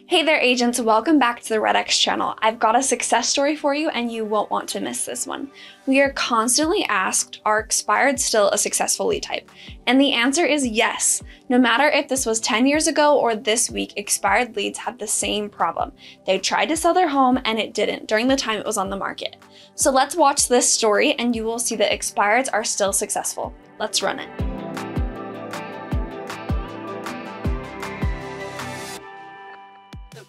Hey there agents, welcome back to the Red X channel. I've got a success story for you and you won't want to miss this one. We are constantly asked, are expired still a successful lead type? And the answer is yes. No matter if this was 10 years ago or this week, expired leads have the same problem. They tried to sell their home and it didn't during the time it was on the market. So let's watch this story and you will see that expireds are still successful. Let's run it.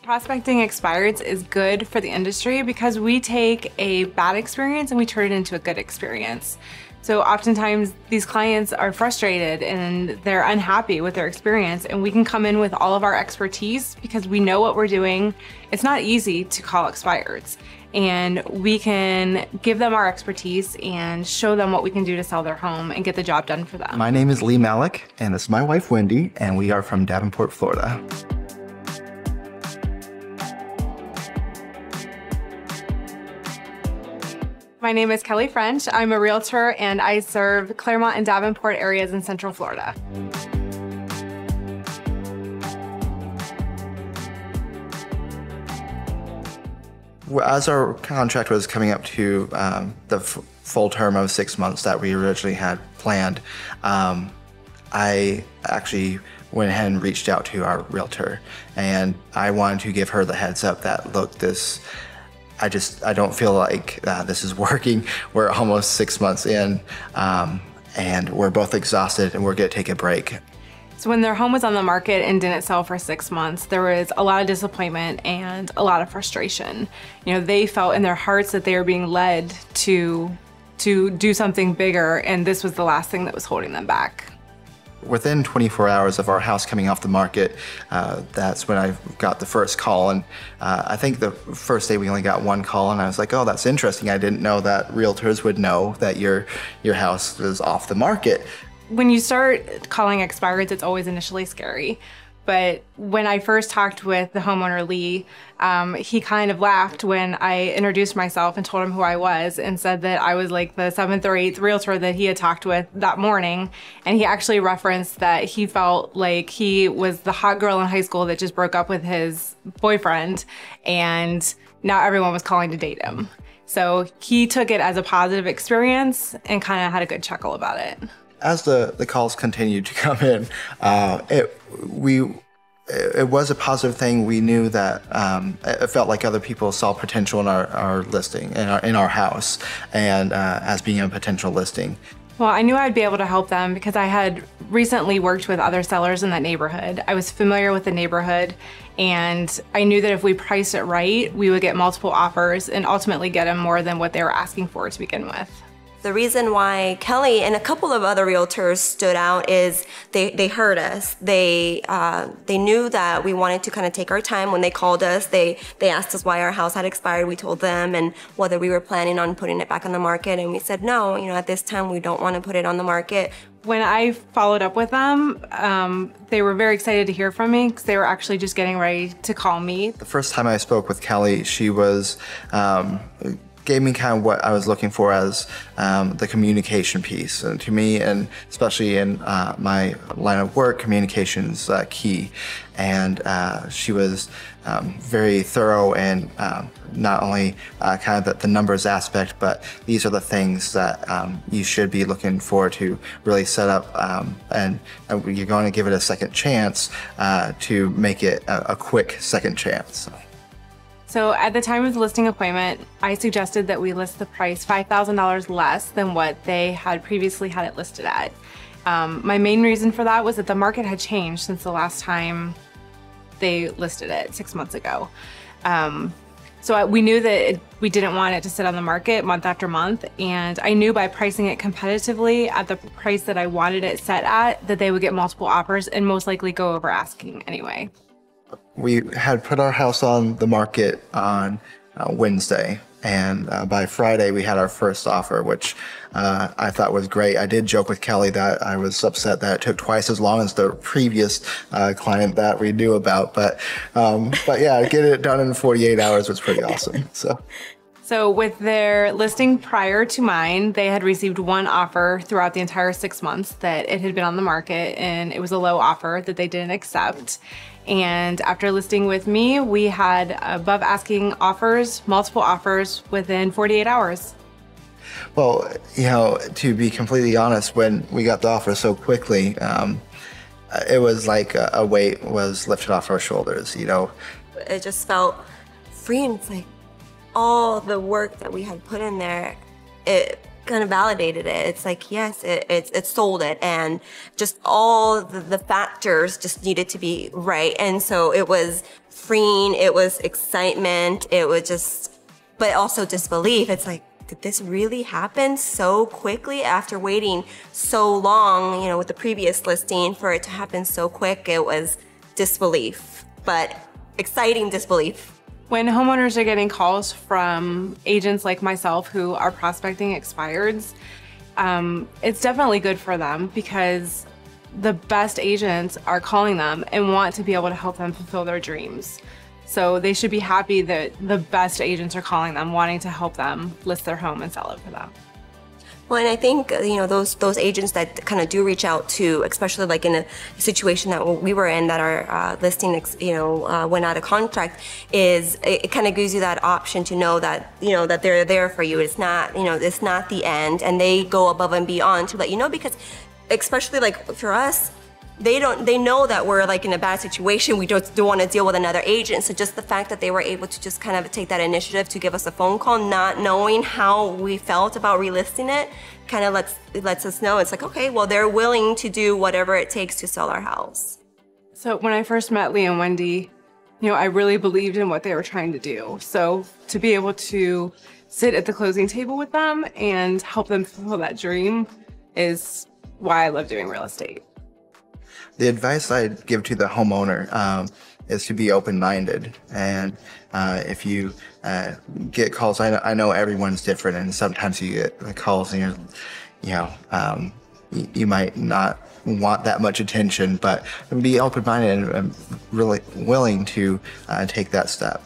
Prospecting expireds is good for the industry because we take a bad experience and we turn it into a good experience. So oftentimes these clients are frustrated and they're unhappy with their experience, and we can come in with all of our expertise because we know what we're doing. It's not easy to call expireds, and we can give them our expertise and show them what we can do to sell their home and get the job done for them. My name is Lee Malik, and this is my wife Wendy, and we are from Davenport, Florida. My name is Kelly French. I'm a realtor and I serve Claremont and Davenport areas in Central Florida. As our contract was coming up to the full term of 6 months that we originally had planned, I actually went ahead and reached out to our realtor, and I wanted to give her the heads up that, look, I don't feel like this is working. We're almost 6 months in, and we're both exhausted and we're gonna take a break. So when their home was on the market and didn't sell for 6 months, there was a lot of disappointment and a lot of frustration. You know, they felt in their hearts that they were being led to do something bigger, and this was the last thing that was holding them back. Within 24 hours of our house coming off the market, that's when I got the first call, and I think the first day we only got one call, and I was like, oh, that's interesting. I didn't know that realtors would know that your house is off the market. When you start calling expireds, it's always initially scary. But when I first talked with the homeowner, Lee, he kind of laughed when I introduced myself and told him who I was, and said that I was like the 7th or 8th realtor that he had talked with that morning. And he actually referenced that he felt like he was the hot girl in high school that just broke up with his boyfriend, and now everyone was calling to date him. So he took it as a positive experience and kind of had a good chuckle about it. As the calls continued to come in, it was a positive thing. We knew that it felt like other people saw potential in our listing, in our house, and as being a potential listing. Well, I knew I'd be able to help them because I had recently worked with other sellers in that neighborhood. I was familiar with the neighborhood, and I knew that if we priced it right, we would get multiple offers and ultimately get them more than what they were asking for to begin with. The reason why Kelly and a couple of other realtors stood out is they heard us. They knew that we wanted to kind of take our time. When they called us, they asked us why our house had expired. We told them, and whether we were planning on putting it back on the market, and we said no, at this time we don't want to put it on the market. When I followed up with them, they were very excited to hear from me because they were actually just getting ready to call me. The first time I spoke with Kelly, she was gave me kind of what I was looking for as the communication piece. And to me, and especially in my line of work, communication's key. And she was very thorough, and not only kind of the numbers aspect, but these are the things that you should be looking for to really set up, and you're going to give it a second chance to make it a quick second chance. So at the time of the listing appointment, I suggested that we list the price $5,000 less than what they had previously had it listed at. My main reason for that was that the market had changed since the last time they listed it 6 months ago. So we knew that we didn't want it to sit on the market month after month, and I knew by pricing it competitively at the price that I wanted it set at, that they would get multiple offers and most likely go over asking anyway. We had put our house on the market on Wednesday, and by Friday we had our first offer, which I thought was great. I did joke with Kelly that I was upset that it took twice as long as the previous client that we knew about, but yeah, getting it done in 48 hours was pretty awesome. So with their listing prior to mine, they had received one offer throughout the entire 6 months that it had been on the market, and it was a low offer that they didn't accept. And after listing with me, we had above asking offers, multiple offers within 48 hours. Well, you know, to be completely honest, when we got the offer so quickly, it was like a weight was lifted off our shoulders, you know. It just felt free, and it's like all the work that we had put in there, it kind of validated it. It's like, yes, it sold it, and just all the factors just needed to be right. And so it was freeing, it was excitement, it was just, but also disbelief. It's like, did this really happen so quickly after waiting so long, you know, with the previous listing, for it to happen so quick? It was disbelief, but exciting disbelief. When homeowners are getting calls from agents like myself who are prospecting expireds, it's definitely good for them, because the best agents are calling them and want to be able to help them fulfill their dreams. So they should be happy that the best agents are calling them, wanting to help them list their home and sell it for them. Well, and I think, you know, those agents that kind of do reach out to, especially like in a situation that we were in, that our listing, you know, went out of contract, is it kind of gives you that option to know that, you know, that they're there for you. It's not, you know, it's not the end, and they go above and beyond to let you know, because especially like for us, they know that we're like in a bad situation. We don't want to deal with another agent. So just the fact that they were able to just kind of take that initiative to give us a phone call, not knowing how we felt about relisting it, kind of lets us know. It's like, okay, well, they're willing to do whatever it takes to sell our house. So when I first met Lee and Wendy, you know, I really believed in what they were trying to do. So to be able to sit at the closing table with them and help them fulfill that dream is why I love doing real estate. The advice I'd give to the homeowner is to be open-minded. And if you get calls, I know everyone's different, and sometimes you get calls and you might not want that much attention, but be open-minded and really willing to take that step.